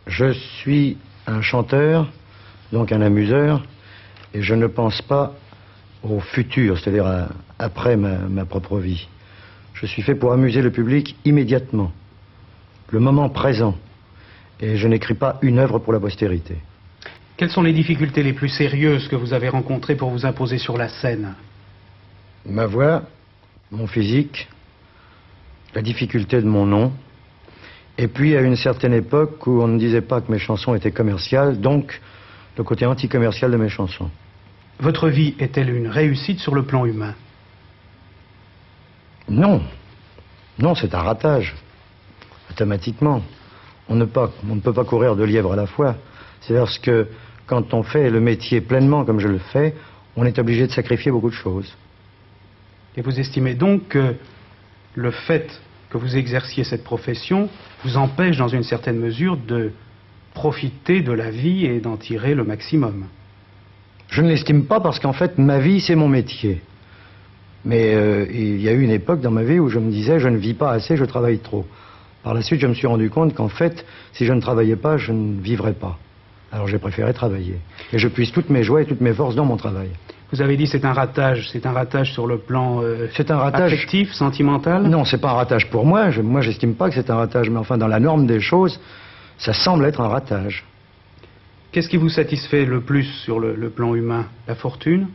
Je suis un chanteur, donc un amuseur, et je ne pense pas au futur, c'est-à-dire après ma propre vie. Je suis fait pour amuser le public immédiatement, le moment présent, et je n'écris pas une œuvre pour la postérité. Quelles sont les difficultés les plus sérieuses que vous avez rencontrées pour vous imposer sur la scène? Ma voix, mon physique, la difficulté de mon nom, et puis à une certaine époque où on ne disait pas que mes chansons étaient commerciales, donc le côté anti-commercial de mes chansons. Votre vie est-elle une réussite sur le plan humain? Non. Non, c'est un ratage. Automatiquement. On ne peut pas courir 2 lièvres à la fois. C'est parce que quand on fait le métier pleinement comme je le fais, on est obligé de sacrifier beaucoup de choses. Et vous estimez donc que le fait que vous exerciez cette profession vous empêche dans une certaine mesure de profiter de la vie et d'en tirer le maximum? Je ne l'estime pas parce qu'en fait, ma vie, c'est mon métier. Mais il y a eu une époque dans ma vie où je me disais, je ne vis pas assez, je travaille trop. Par la suite, je me suis rendu compte qu'en fait, si je ne travaillais pas, je ne vivrais pas. Alors j'ai préféré travailler. Et je puise toutes mes joies et toutes mes forces dans mon travail. Vous avez dit c'est un ratage sur le plan affectif, sentimental? Non, c'est pas un ratage pour moi. Moi, j'estime pas que c'est un ratage. Mais enfin, dans la norme des choses, ça semble être un ratage. Qu'est-ce qui vous satisfait le plus sur le plan humain? La fortune?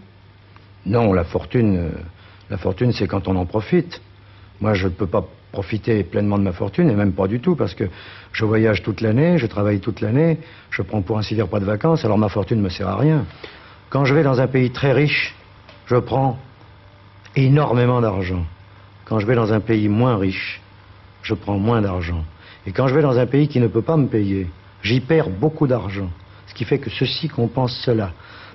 Non, la fortune, c'est quand on en profite. Moi, je ne peux pas profiter pleinement de ma fortune, et même pas du tout, parce que je voyage toute l'année, je travaille toute l'année, je prends pour ainsi dire pas de vacances, alors ma fortune ne me sert à rien. Quand je vais dans un pays très riche, je prends énormément d'argent. Quand je vais dans un pays moins riche, je prends moins d'argent. Et quand je vais dans un pays qui ne peut pas me payer, j'y perds beaucoup d'argent. Ce qui fait que ceci compense cela.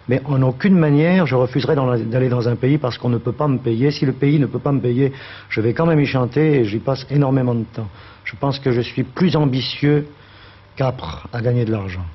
Mais en aucune manière, je refuserais d'aller dans un pays parce qu'on ne peut pas me payer. Si le pays ne peut pas me payer, je vais quand même y chanter et j'y passe énormément de temps. Je pense que je suis plus ambitieux qu'âpre à gagner de l'argent.